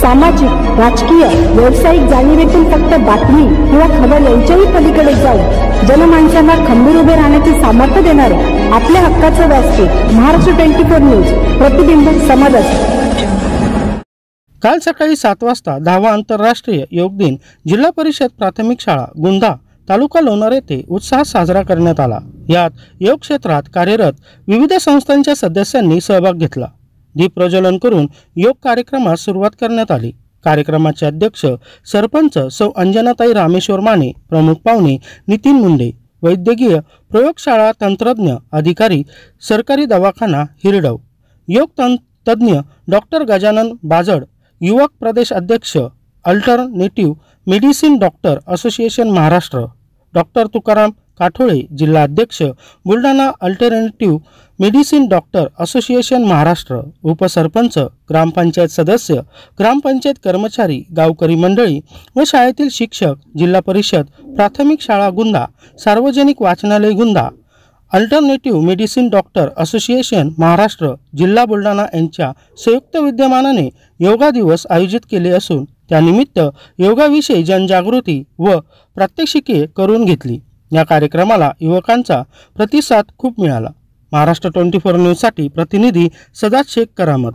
सामाजिक, राजकीय, व्यावसायिक जाणीवेतून फक्त बातमी किंवा खबर यांच्याही पलीकडे जाऊन जनमानसांना खंबीर उभे राहण्याचे सामर्थ्य देणारे आपल्या हक्काचे व्यासपीठ महाराष्ट्र 24 न्यूज, प्रतिबिंब समाजात। काल सकाळी 7 वाजता 10वा आंतरराष्ट्रीय योग दिन जिल्हा परिषद प्राथमिक शाळा गुंदा तालुका लोणार येथे उत्साहात साजरा करण्यात आला। यात योग क्षेत्रात कार्यरत विविध संस्थांच्या सदस्यांनी सहभाग घेतला। दीप प्रज्वलन करून योग कार्यक्रमास सुरुवात करण्यात आली। कार्यक्रमाचे अध्यक्ष सरपंच सौ अंजनाताई रामेश्वर माने, प्रमुख पाहुणे नितीन मुंडे, वैद्यकीय प्रयोगशाळा तंत्रज्ञ अधिकारी, सरकारी दवाखाना हिरडव, योग तज्ञ डॉक्टर गजानन बाजड, युवक प्रदेश अध्यक्ष alternative medicine doctor association Maharashtra, doctor Tukaram Kathole, जिल्हा अध्यक्ष Buldhana alternative medicine doctor association Maharashtra, उपसरपंच, ग्रामपंचायत सदस्य, ग्रामपंचायत कर्मचारी, गावकरी मंडळी व शाळेतील शिक्षक, जिल्हा परिषद प्राथमिक शाळा गुंदा, सार्वजनिक वाचनालय Gunda, alternative medicine doctor association Maharashtra, जिल्हा बुलढाणा यांच्या संयुक्त विद्यमानाने योगा दिवस आयोजित केले असून त्यानिमित्त योगाविषयी जनजागृती व प्रात्यक्षिके करून घेतली। या कार्यक्रमाला युवकांचा प्रतिसाद खूप मिळाला। महाराष्ट्र 24 न्यूज साठी प्रतिनिधी सदात शेख करामत।